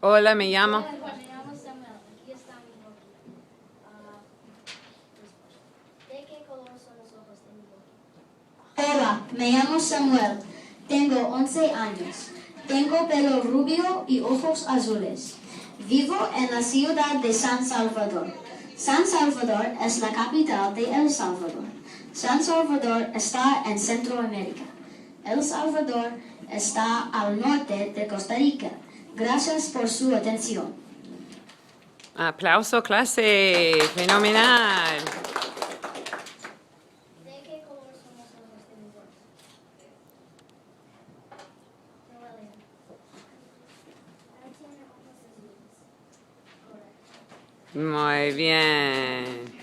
Hola, me llamo. Me llamo Samuel. Aquí está mi VOKI. ¿De qué color son los ojos de mi VOKI? Hola, me llamo Samuel. Tengo 11 años. Tengo pelo rubio y ojos azules. Vivo en la ciudad de San Salvador. San Salvador es la capital de El Salvador. San Salvador está en Centroamérica. El Salvador está al norte de Costa Rica. Gracias por su atención. Aplauso, clase. Fenomenal. ¿De qué color son los ojos de mi VOKI? Te voy a leer. Tiene ojos azules. Correcto. Muy bien.